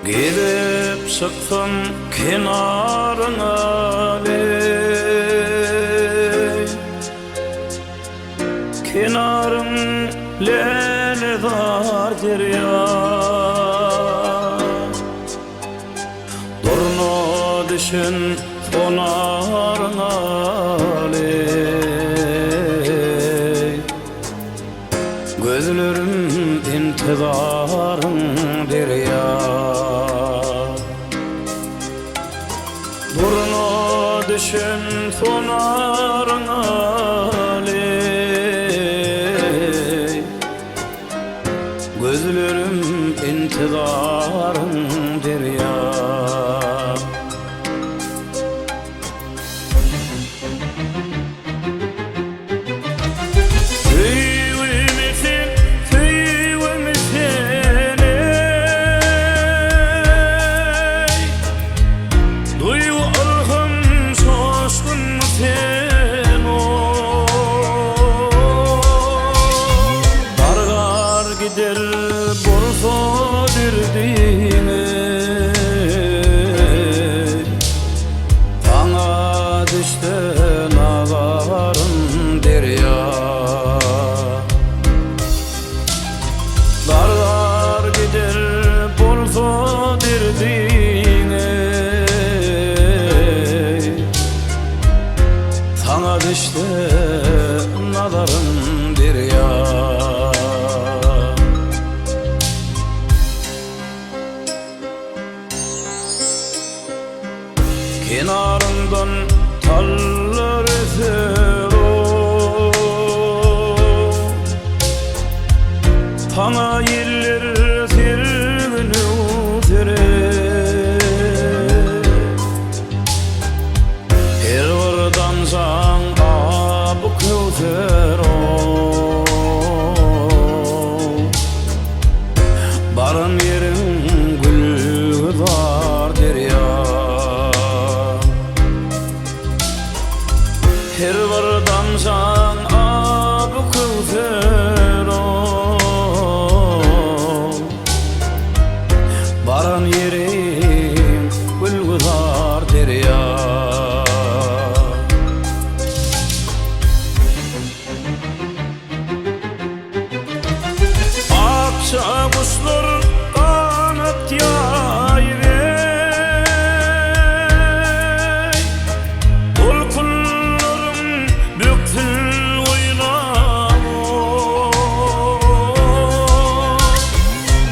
Girip çıktım kenarına ley, kenarın leledar derya. Durna düşün sonarına ley, gözlerim intizarın derya. Durna düşün sonarına ley, gözlerim intizarın derya. Sana düştü nazarım derya. Kenarından tallar eser o, sana yerler sergini uterer. Her vardan san bu kövser o, barın yerin gülgüzar derya. Her vardan san bu kövser o, barın yerin gülgüzar derya. Kuşlar kanat yayır ey, dolkunlarım büktül oynam o,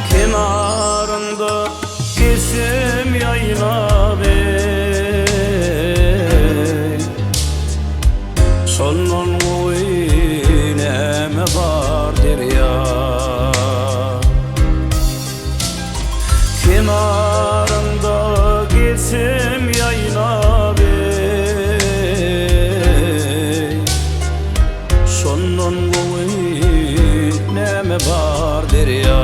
kenarında kesem yaylab ey, sonun oyneme var derya. Kenarında geçsem yaylab ey, sonun oyneme var derya.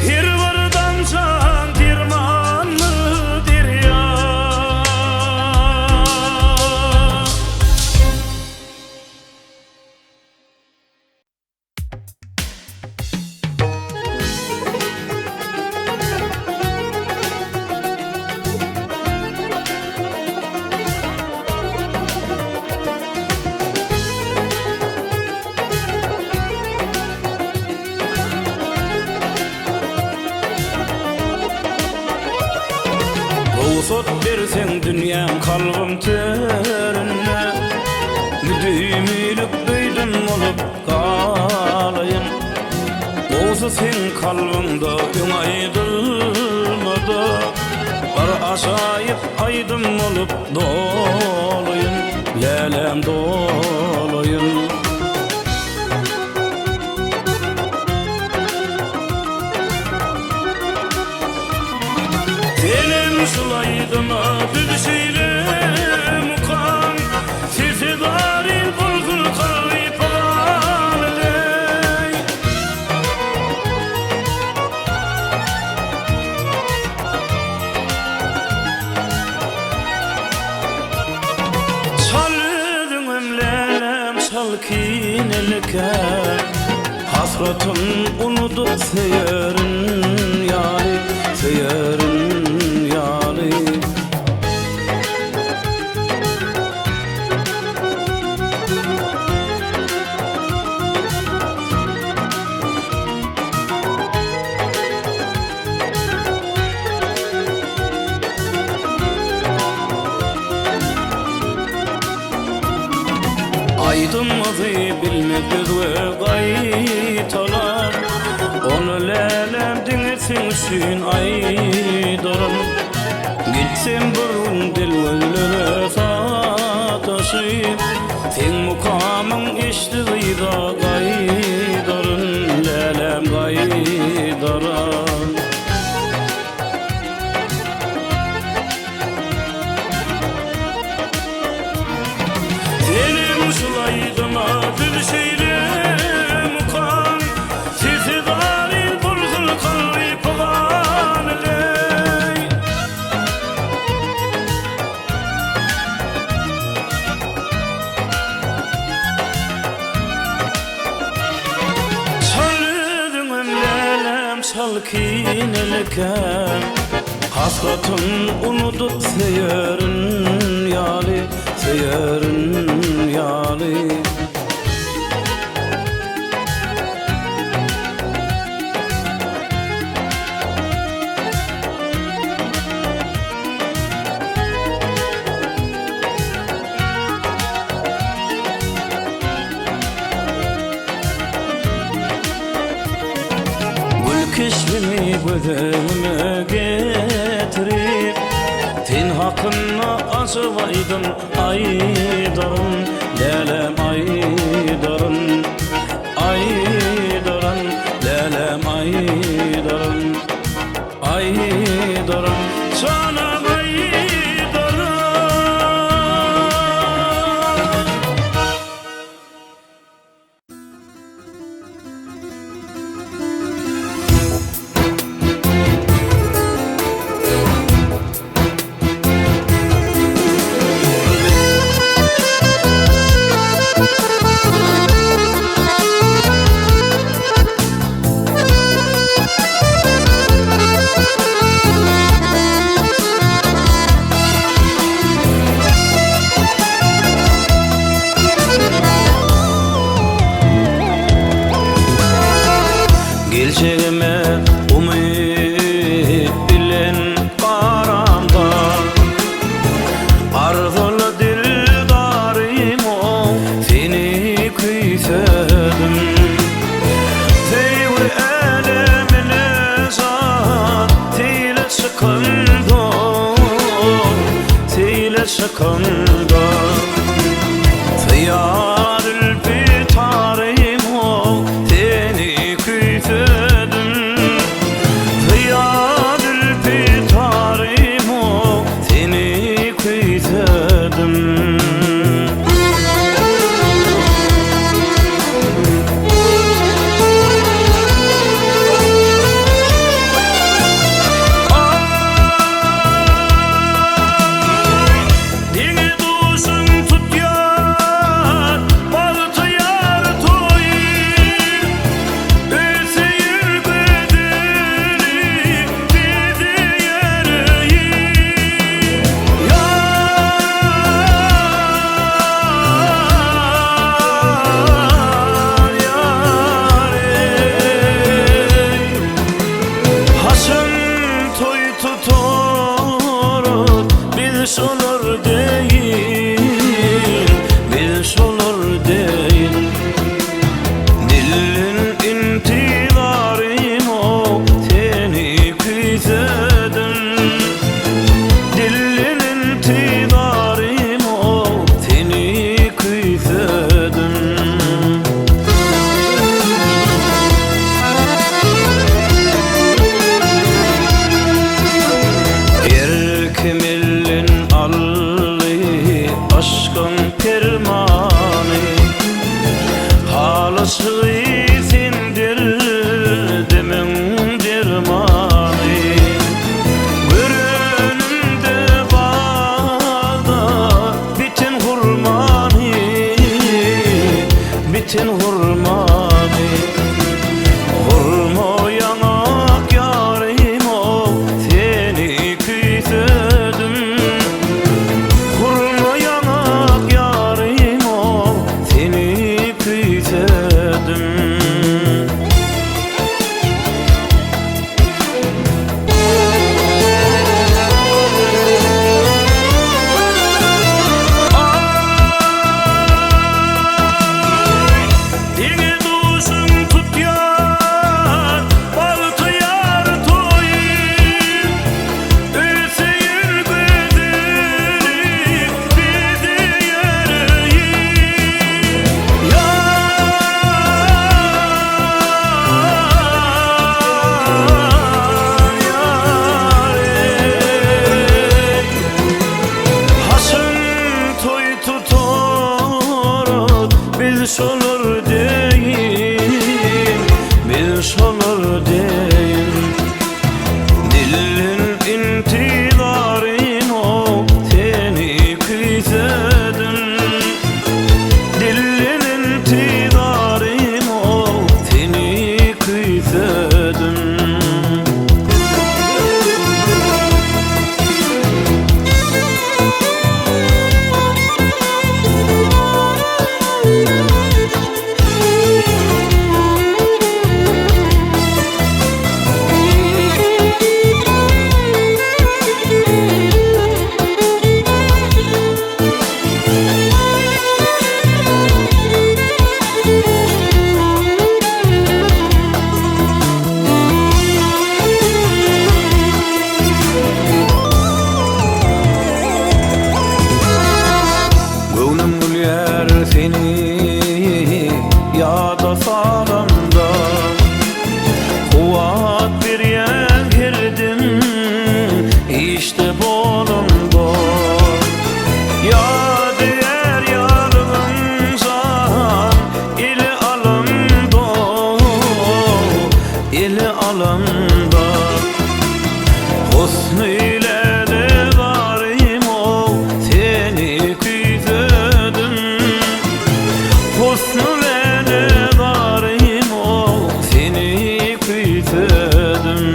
Her vardan san dirmanlı derya. Sot versen dünyam kalbim törünne, müdümülük büydüm olup kalayım. Olsa sen kalbimde öňaýdylmada, bar aşayıp aydım olup dolayım, lelem dolayım. Benim sulaydıma düdüşeyle mukan, sizi darin bulgur kayıp aley. Çaldım emlelem çalkin elke, has hasratın unutup seyerin yâri, seyerin yâri. Aydınmadı bilmedi ve gaytalar, onu lelerdin etsin üçün aydarım. Gitsin burun dil öylere sataşıp, sen mukamın eştiği da gaydarın, lelem gaydaran. Sulaydıma bir şeyle mukan, sizi daril bulgur kalbi pagan ley. Sallıdın ömlelem salkin elekem, hasratın unutup seyerin yâli, seyerin yâli. Gül keşfimi gözüme getirip, ten hakkına asıvaydın aydarın, lelem aydarın, aydarın, lelem aydarın, aydarın, sana aydarın. Geleceğime umut bilen karamda, arzulu dildarım o seni küsedim. Tevri elemine zat tile sıkıldı, tile sıkıldı. Fiyadül bitarım o seni küsedim. Fiyadül bitarım o seni küsedim. Olur değil, bir olur değil. Dilin intidarım o seni küsedim. Dilin intidarım o seni küsedim. Erkemellin aşkın permanı, halısı izindir demin dermanı. Görünümde bağda bitin hurmanı, bitin hurmanı. olur deyin, bir olur deyin. Dilin intidarın o seni kıysedin. Dilin intidarın o seni kıysedin. Seni yada salamda kuvat bir yer girdim işte bolumda. Ya diğer yarımsa ili alımda, ili alımda. Husnu ile de varım o seni kıysedim. Husnu ile varım o seni kıysedim.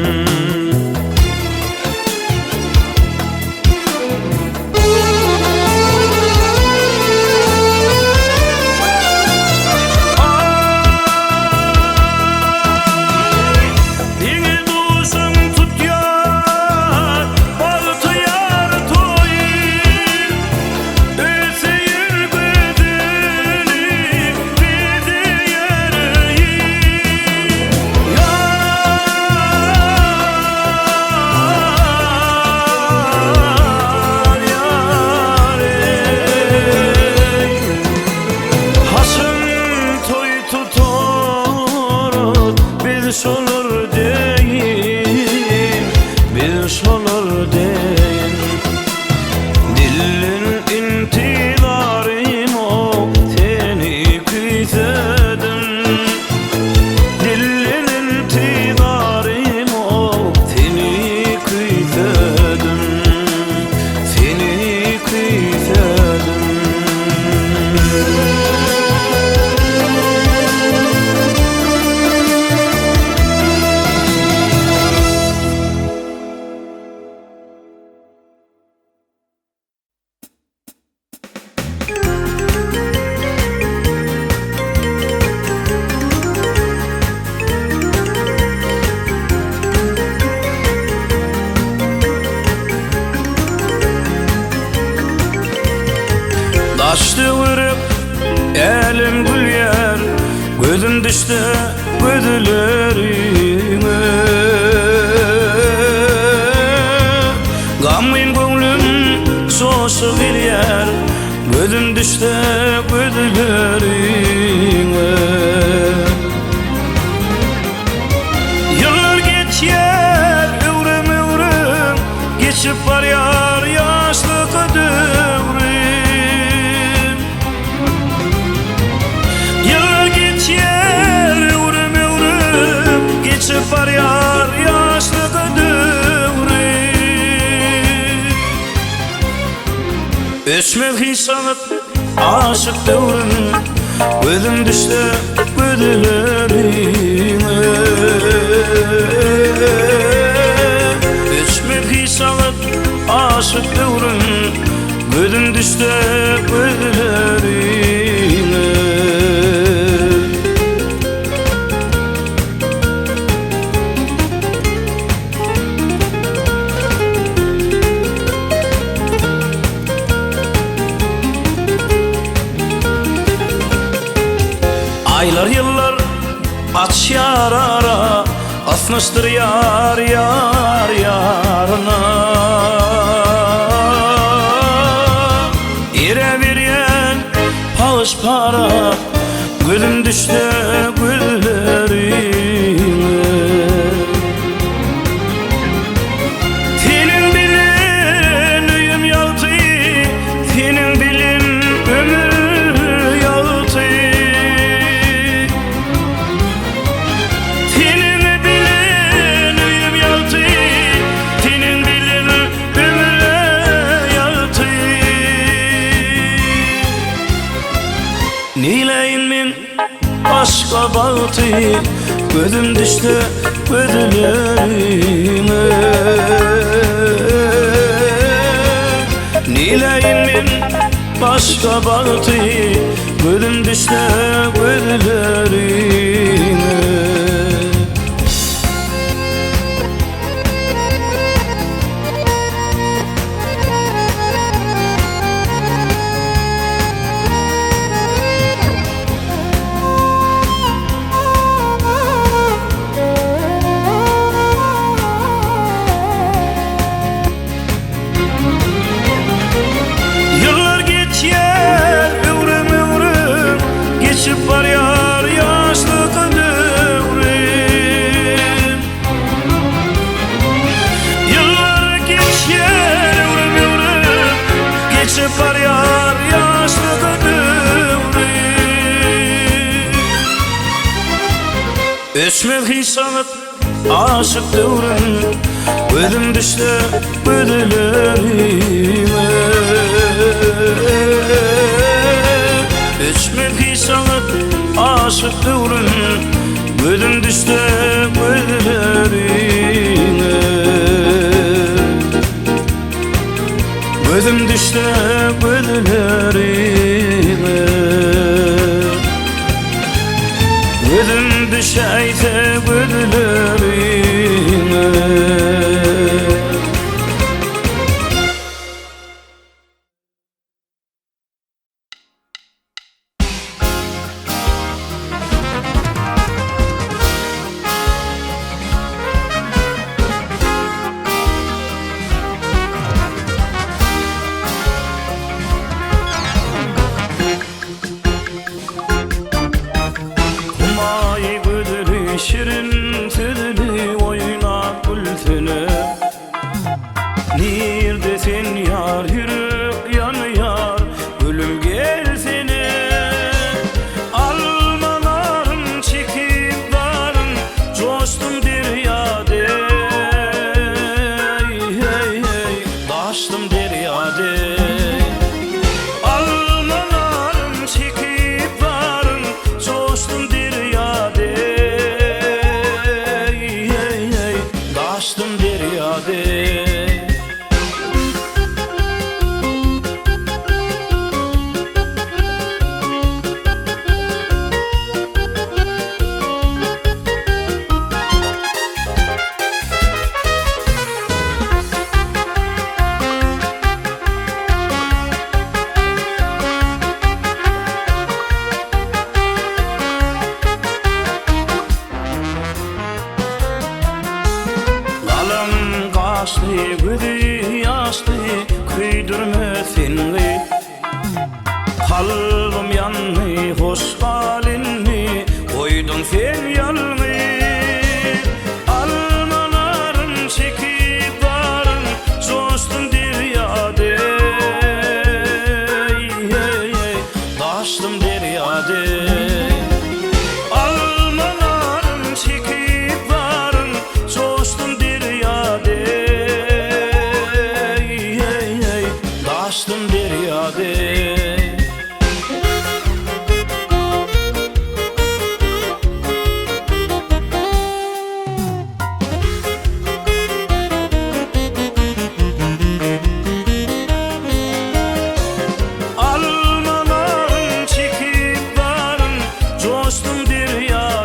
Bir olur deyin, bir olur deyin. Dilin intidarın o seni kıysedin. Dilin intidarın o seni kıysedin. Seni kıysedin. Taştı vırıp elim gül yer, gözüm düştü gözlerime. Gamın gönlüm soğuşu bir yer, gözüm düştü gözlerime. Yıllar geçer, ömrüm ömrüm geçip var yar yaşlı kadevrim. Geçip var yar yaşlı kadevri. Öçmek hisanıp aşık devrim, gözüm düştü gözlerime. Öçmek hisanıp aşık devrim, gözüm düştü gözlerime. Aylar yıllar aç yar ara, asmıştır yar yar yarına. İre veriyen pavuç para, gülüm düştü güllerime. Senin bilin uyum yaltı, senin bilin ömür yaltı. min başka baktı, gözüm düştü gözlerime. Nileyin min başka baktı, gözüm düştü gözlerime. Geçip var yar yaşlık devrim. Yıllar geçer ömrüm ömrüm, geçip var yar yaşlık devrim. Öçmek hisanıp aşık devrim, gözüm düştü gözlerime. Öçmek hisanıp aşık devrim, gözüm düştü gözlerine. Gözüm düştü gözlerine. Gözüm düşeyse gözlerine. Şirin tülü oyna gültünü, neredesin yar yürük yanıyor, gülüm gelsene. Almalarım çekip varım, coştum deryade, hey hey hey, taştım deryade. Almalarım çekip varım, coştum deryade. Taştım deryade. Gözü yaşlı küydürmesinli, kalbim yanlı hoş halinli, koydun sen yanlı. Almalarım çekip varım, coştum deryade, hey hey, taştım deryade. Almalarım çekip varım, coştum deryade. Taştım deryade. Almalarım çekip varım, coştum deryade,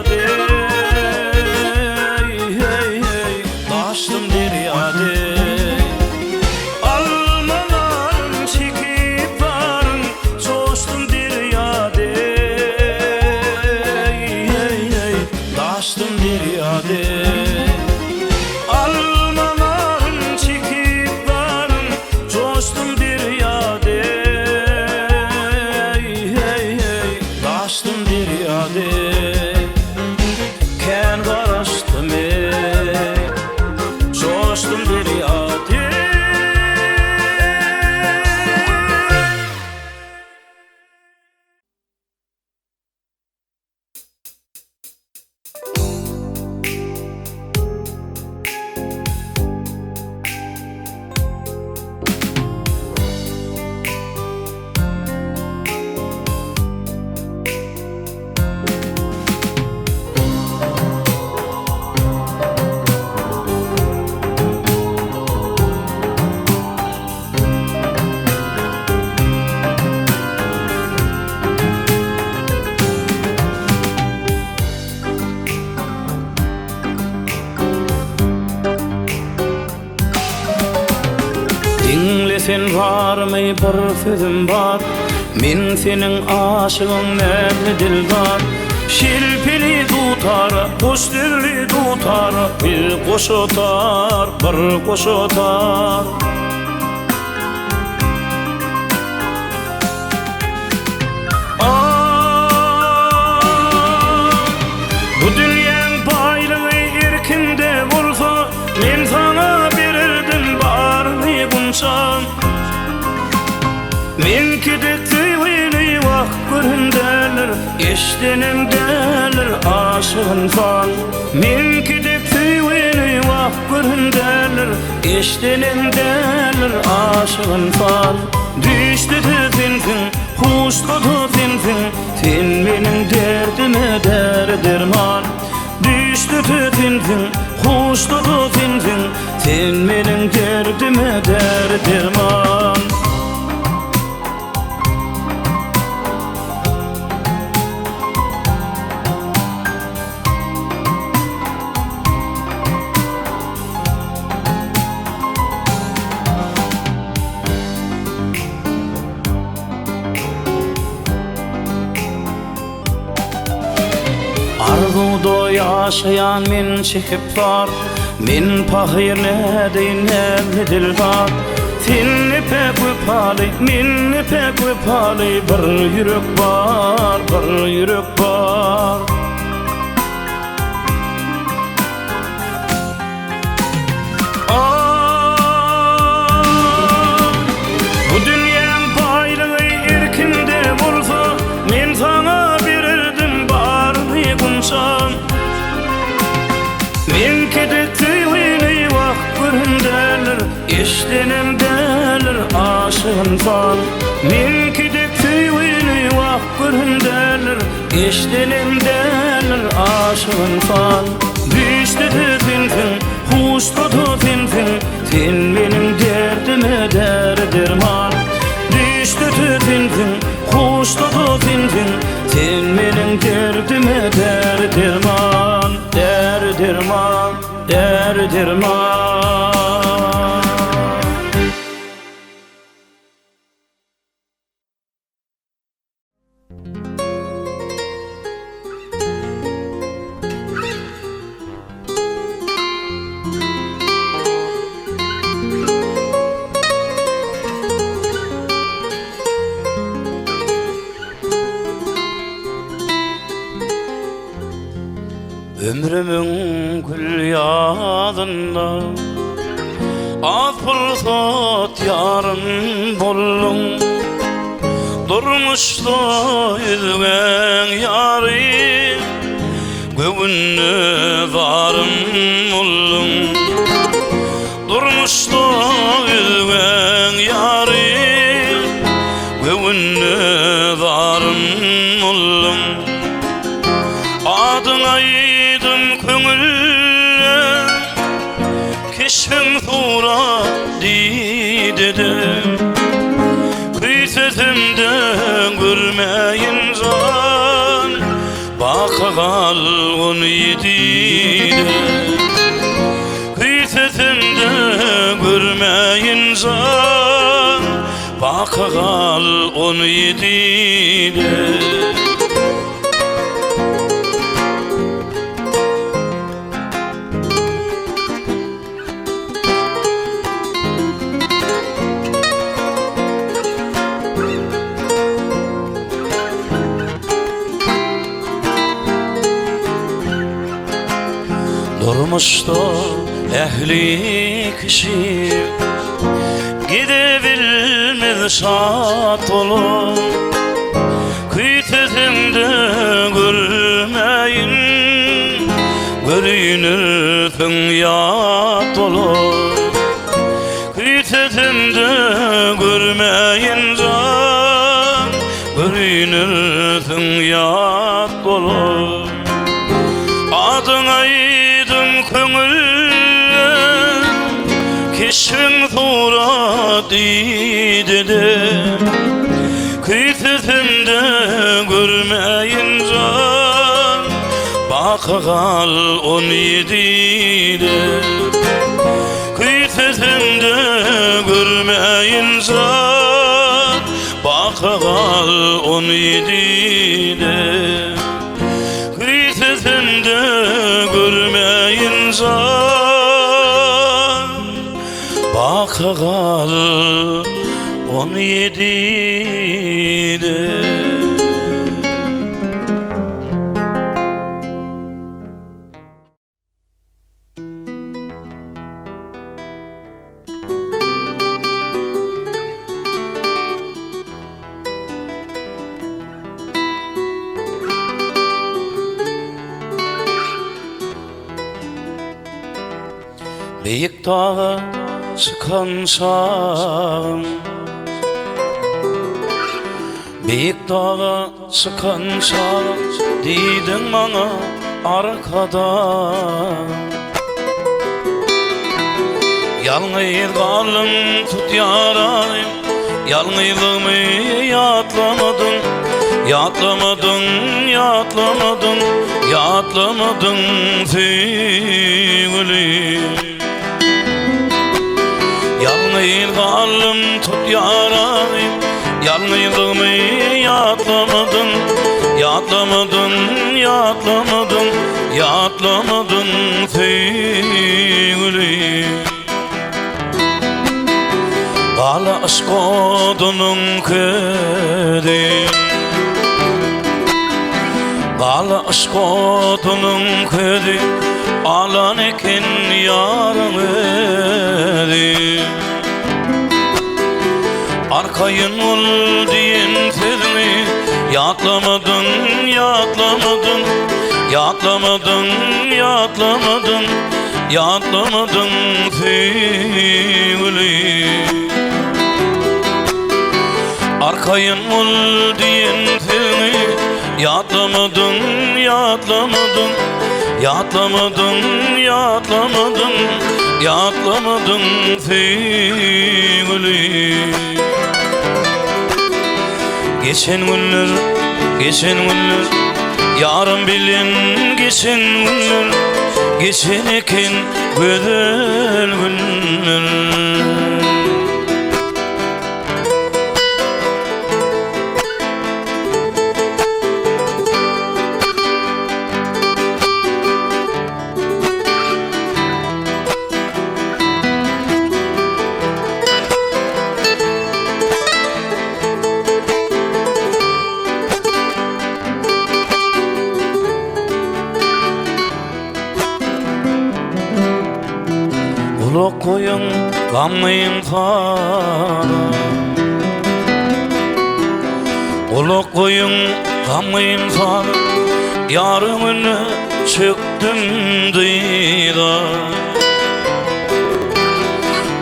hey hey hey, taştım deryade. Taştım deryade. Almalarım çekip varım, coştum deryade, hey hey, taştım deryade. Ken karıştım coştum deryade. Senden varmy bir sözüm bar, men senin aşygyň näme dilbar. Şilpili tutar, dostirli tutar, bir koşutar, bir koşutar. Bu dünýäň baýlygy erkinde bolsa, men sana bererdim barny gunçan. Men kedekti weli wagt göründeler, eşdenim derler aşığın fan. Men kedekti weli wagt göründeler, eşdenim derler aşığın fan. Düştü tüfinfin, huşladı finfin, sen benim derdime derman. Düştü tüfinfin, huşladı finfin, sen benim derdime derman. Arzuda yaşayan men çekip var, men pahir näme dilbar. Sen pek öpali, men pek öpali, bir yürek var, bir yürek var. Bu dünýäň baýlygy erkinde bolsa, men sana bererdim barny gunçan. Men kedekti weli wagt göründeler, eşdenim derler aşığın fan. Men kedekti weli wagt göründeler, eşdenim derler aşığın fan. Düştü tüfinfin, huşladı finfin, sen benim derdime derman. Düştü tüfinfin, huşladı finfin, sen benim derdime derman. Derman, derman. Ömrümün gül ýadynda az pulsat yarın bollum. Durmuşda yüzgen yari, göwünni varım bollum. Durmuşda yüzgen yari, göwünni varım bollum. Adyňa köňülle keşfin tura didedim. Kıysetimde görmeyin zan, baka galğın yedide. Kıysetimde görmeyin zan, baka galğın yedide. Durmuşda ehli kişi, gidebilmez şat olup. Kıytetimde görmeyin, görünürsün yat olup. Kıytetimde görmeyin can, görünürsün yat olup. Adyňa köňülle keşfin tura didede. Kıysetimde görmeyin can, baka galğın yedide. Kıysetimde Gitizimde görmeyin zat Bakagal 17'de Gitizimde görmeyin zat Bakagal 17'de Beyik dağa çıkan şağım Beyik dağa çıkan şağım Deydin bana arkadan Yalnız kalım tut yarayım Yalnızlığımı yatlamadın Yatlamadın, yatlamadın Yatlamadın sevgilim Yalnız kalım tut yarayım Yalnızlığımı yatlamadın Yatlamadın, yatlamadın Yatlamadın sevgilim Kala aşk odunun kedi Kala aşk odunun kedi Alan eken yarın edi Arkayın ol diyen sözünü Yatlamadın, yatlamadın Yatlamadın, yatlamadın Yatlamadın sevgilim Arkayın ol diyen sözünü Yatlamadın, yatlamadın Yatlamadın, yatlamadın Yatlamadın sevgilim Geçen günler, geçen günler Yarın bilen geçen günler Geçen eken güzel günler Uluk koyun gammayın fara Uluk koyun gammayın fara Yarın önüne çöktüm dıyda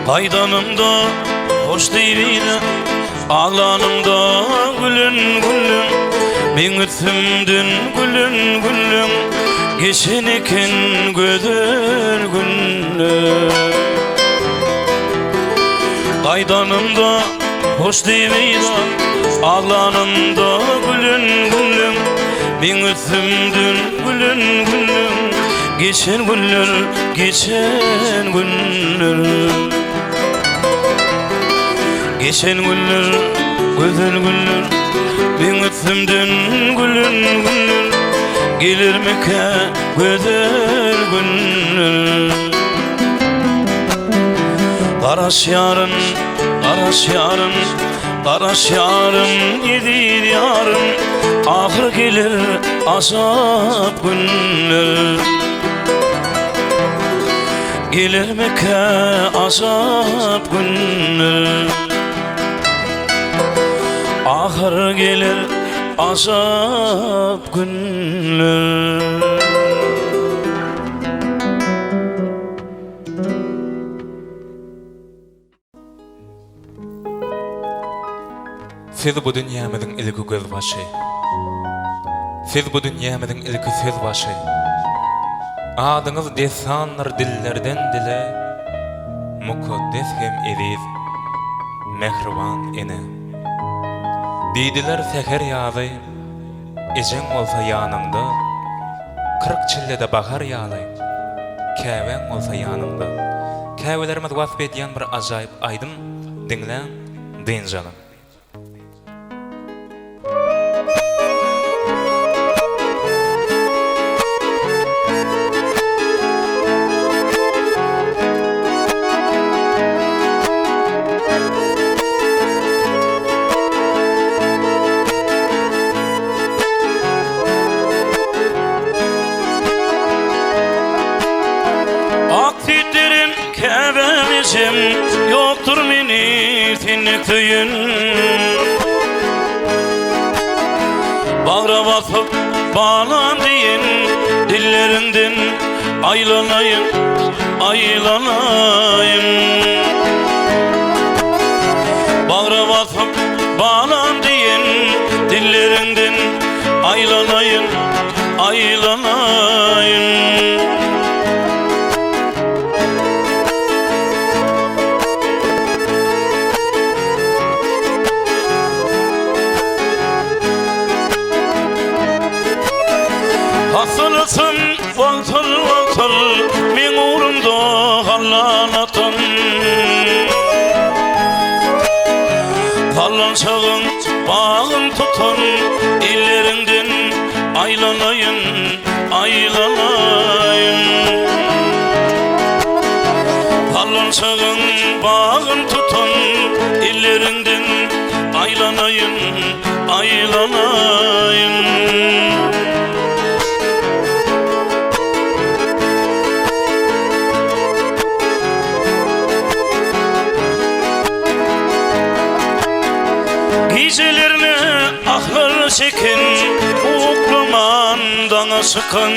Kaydanımda hoş değiline Ağlanımda gülün gülün Ben ötümdün gülün gülün Geçen eken güzel günler Kaydanımda hoş değmeydi Ağlanımda gülün gülün Ben ötümdün gülün gülün Geçen günler, geçen günler Geçen günler, güzel günler Ben ötümdün gülün gülün Gelir mi ki güzel günler Karaş yarın, karaş yarın Karaş yarın, yedir yarın Ahır gelir azap günler Gelir mi ki azap günler Ahır gelir azap günler Siz bu dünyamızın ilki göz başı Siz bu dünyamızın ilki söz başı Adınız desanlar dillerden dile Mukaddes hem eziz Mehriban ene Deydiler seher yağlı Ecen olsa yanımda 40 çillede bahar yağlı Keven olsa yanımda täwelerimiz wasp edýän bir ajaýyp aýdym, diňläň, diýin janym. Kevemizim yoktur mini tinlik tüyün Bağra basıp bağlan deyin Dillerinden aylanayım, aylanayım Bağra basıp bağlan deyin Dillerinden aylanayım, aylanayım Hasılsın valtır valtır min uğrumda hallanatın Hallançağın bağın tutun illerinden aylanayın, aylanayın Hallançağın bağın tutun illerinden aylanayın, aylanayın Gecelerine ahlar çekin Ukluman dana sıkın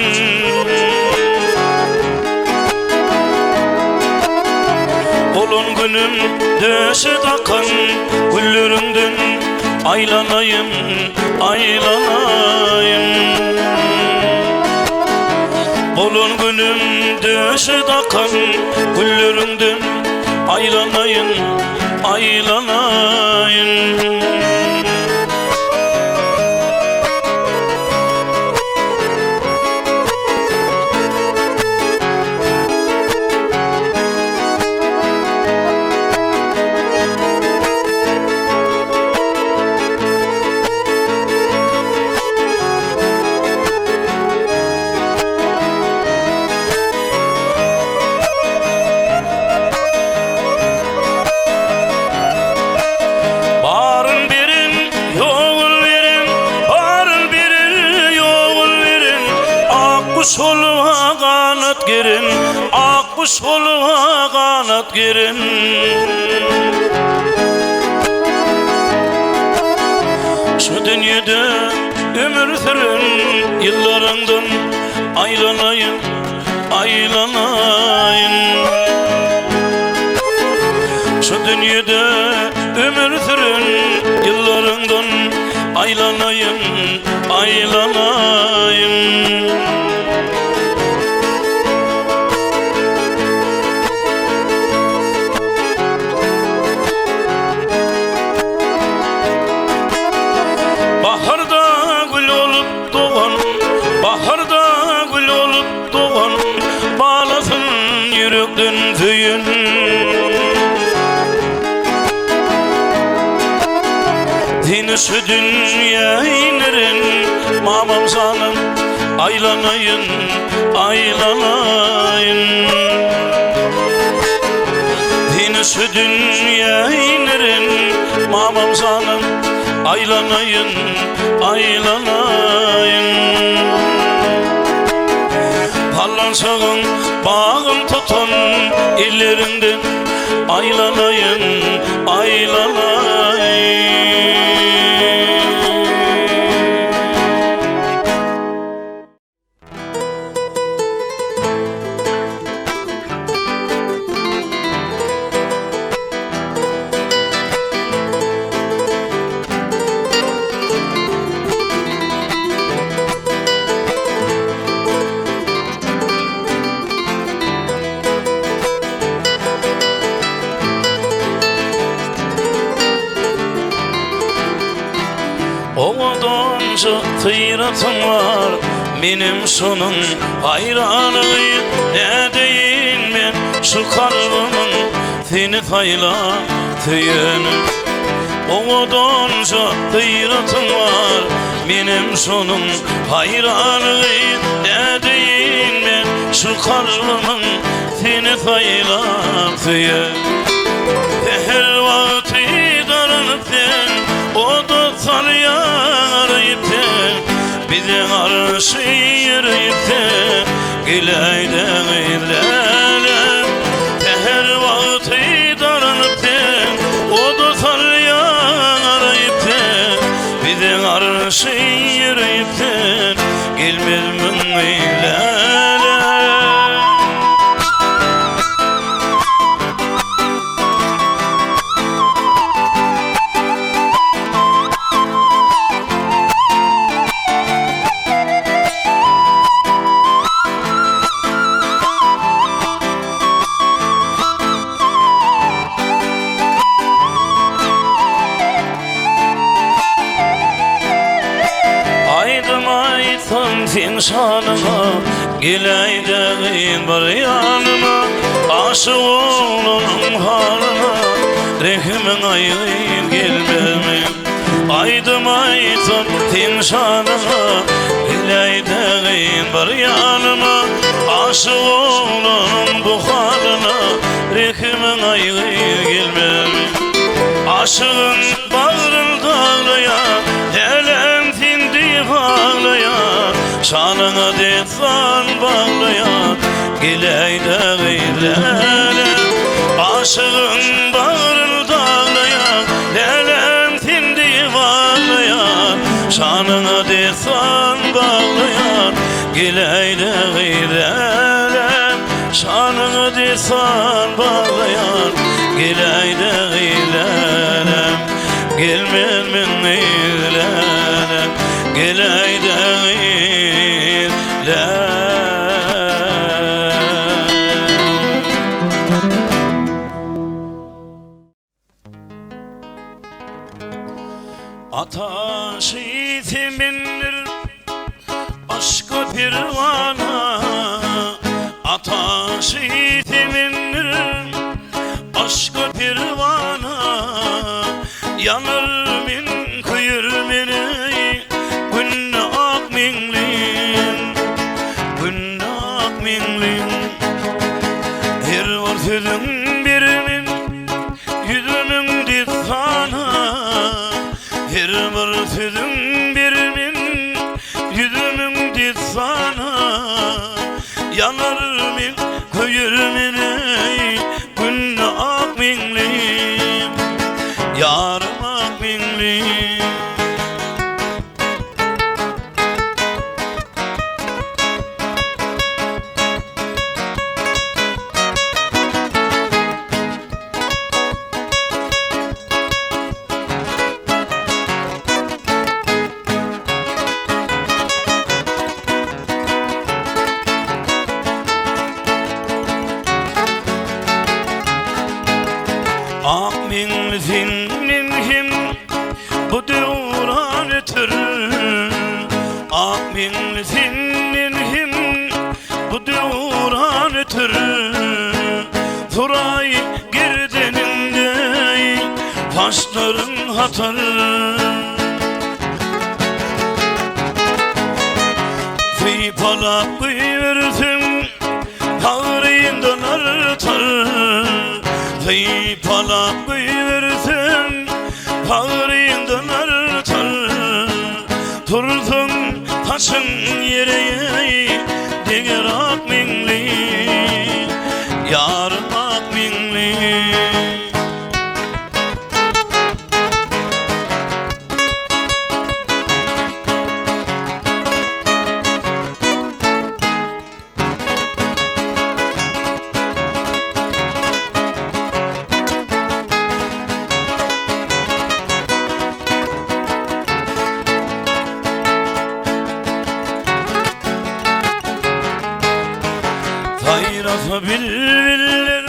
Olun günüm döşe takın Güllüründen aylanayım, aylanayım Olun günüm döşe takın Güllüründen aylanayım, aylanayım Akkuş oluğa kanat girin, akkuş oluğa kanat girin Şu dünyada ömür sürün yıllarından aylanayın, aylanayın Şu dünyada ömür sürün yıllarından aylanayın, aylanayın Baharda gül olup doğan, baharda gül olup doğan Bağlasın yürekten tüyün Dini şu dünya inerin Mamam sanım aylanayın, aylanayın Dini şu dünya inerin Mamam sanım aylanayın, aylanayın Hallansağın bağın tutun illerinden aylanayın, aylanayın Oğudanca tıyratım var Benim sonum hayranıyım Ne deyin ben şu kalbimin seni saylatıyını. Oğudunca gıyratın var, benim şunun hayranıyım. Ne deyin ben şu kalbimin seni saylatıyım. Her vakti darınıp sen, o da sarıyarıyıp sen, bize karşı yürüyüp sen, gileyde gizlerim. Her vakti darınıp sen, o da sarıyarıyıp sen, bize karşı yürüyüp sen, gelmez mi gizlerim. Sen şanıma, gileydeğin bir yanıma, aşık oğlunun halına, rehimin ayın gelmemi. Aydım aytın sen şanıma, gileydeğin bir yanıma, aşık oğlunun bu halına, rehimin ayın gelmemi. Aşığın bağrını dağlayan, elem tindi bağlayan, şanına destan bağlayan, gileyde gizlerim. Aşığın bağrını dağlayan, elem tindi bağlayan, şanına destan bağlayan, gileyde gizlerim. Şanına destan bağlayan, gileyde gizlerim. Gelmez mi gizlerim, gileyde gizlerim. Ataş itimindir aşkı pirvana, ataş itimindir aşkı pirvana. Yanır min kıyır mini günne ak minlin, günne ak minlin. Her var sözün birimin yüzümün dizana, her var sözün birimin yüzümün dizana. Yanır min kıyır mini günne ak minlin, yarım ak minlin. Ak minli senin him bu devran etir. Ak minli senin him bu devran etir. Turay girdeninde taşların hatarı. Fıypalak buyursun ağrıyından artar. Fıypalak buyursun ağrıyından artar. Turdun taşın yere diğer ak minli, yarım ak minli. Hayrata bilbilir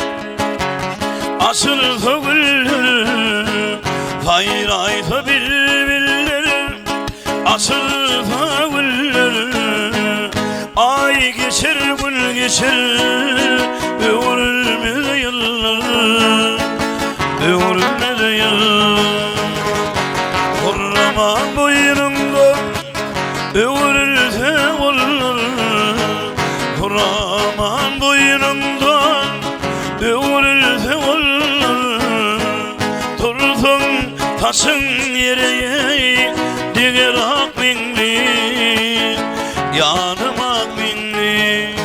açılsa güller. Hayrata bilbilir açılsa güller. Ay geçer gün geçer ömrümüz yıllar ömrümde yıl Kurraman boynumda öğürürse olur Kurraman boynumda öğürürse olur Tursun taşın yere diğer ak minli yanım ak minli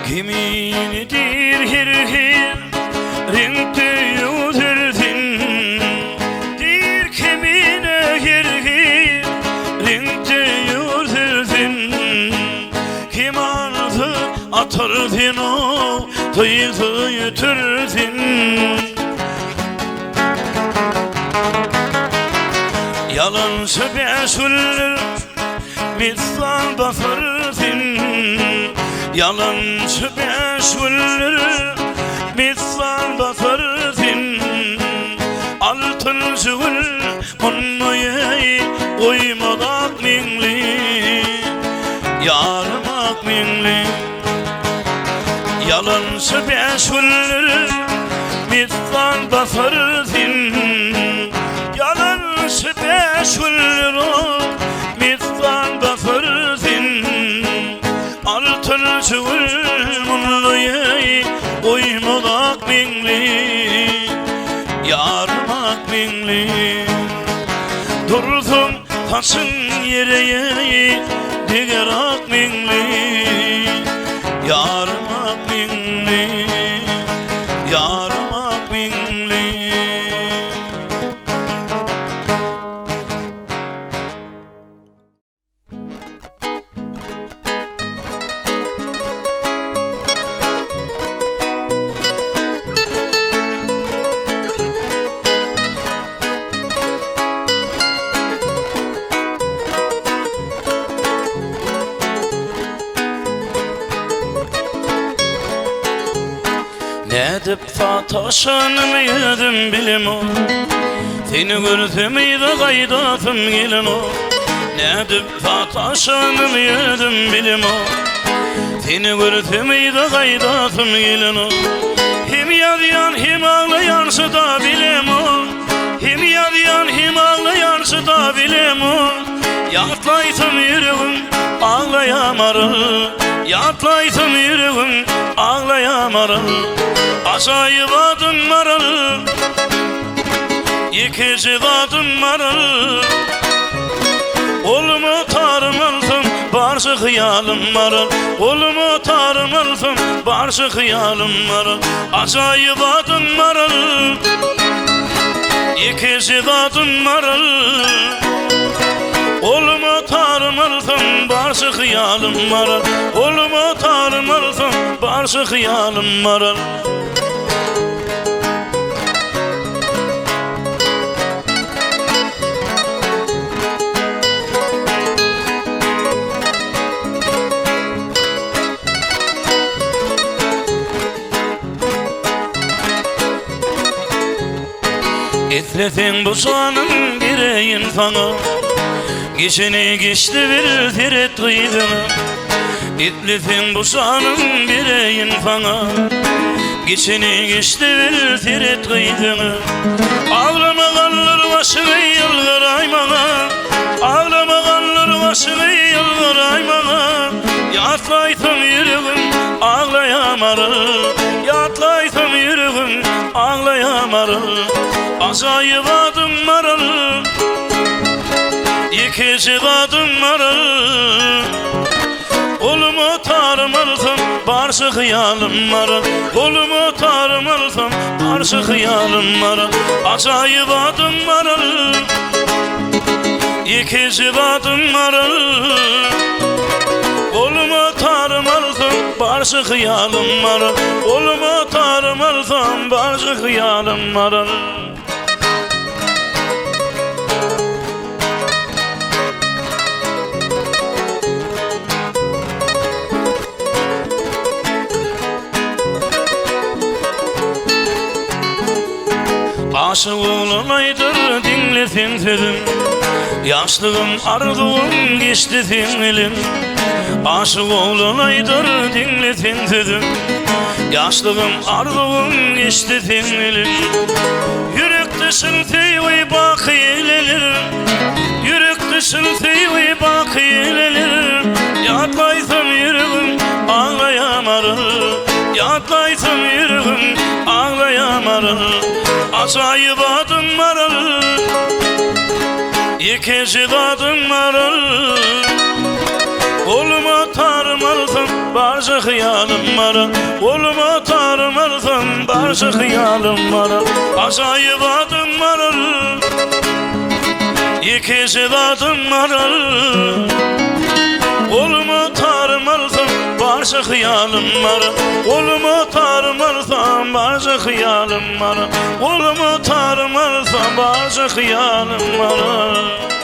Kiminidir hir renkte yüzürdün Dir kimine hir renkte yüzürdün Kim ardı atırdın o tıydı yütürdün Yalan söbeşüller misal basırdın Yalan söbeşüller misal basırdın Altın zıvır onnoye uymadak minli Yarmak minli Yalan söbeşüller misal basırdın Yalan söbeşüller misal basırdın Altın zıvır munluye uymadak minli Yarmak minli Durdum taşın yere diğer ak minli Yarmak minli Yarmak minli Nedip fataşanım yedim bilim o Seni gördüm iyide kaydatım gelin o Nedip fataşanım yedim bilim o Seni gördüm iyide kaydatım gelin o Hem yadiyan hem ağlayansı da bilim o Hem yadiyan hem ağlayansı da bilim o Yatlaytım yüreğim ağlayamarım Yatlaytım yüreğim ağlayamarım Aşağıya vadın maral İkici vadın maral Olumu tarmalsın barşı hıyalım maral Olumu tarmalsın barşı hıyalım maral Aşağıya vadın maral İkici vadın maral Olumu tarmalsın barşı hıyalım maral Olumu tarmalsın barşı hıyalım maral Etletin bu sanın gireyin fana Geçini geçti bir teret kıydını Etletin bu sanın gireyin fana Geçini geçti bir teret kıydını Ağlama kalır başını yılgır aymana Ağlama kalır başını yılgır aymana Yatlaytım yüreğim ağlayamarım Yatlaytım yüreğim ağlayamarım Aşağıya vadım maral İkici vadım maral Olumu tarmalsam barşı hıyalım maral Olumu tarmalsam barşı hıyalım maral Aşağıya vadım maral İkici vadım maral Olumu tarmalsam barşı hıyalım maral Olumu tarmalsam barşı hıyalım maral Aşık olunaydır dinletin dedim. Yaşlığım arzum geçti dinledim. Aşık olunaydır dinletin dedim. Yaşlığım arzum geçti dinledim. Yürek düşüntü ve bakiyeler, yürek düşüntü ve bakiyeler. Yatlaysam yüreğim ağlayamarım, yatlaysam yüreğim ağlayamarım. Acayip adım var, ikinci adım var. Oluma tarmalsam barca hıyalim var. Oluma tarmalsam barca hıyalim var. Acayip adım var, ikinci adım var. Oluma tarmalsam barca hıyalim var. Oluma tarmalsam barca hıyalim var. Oluma tarmalsam barca hıyalim var.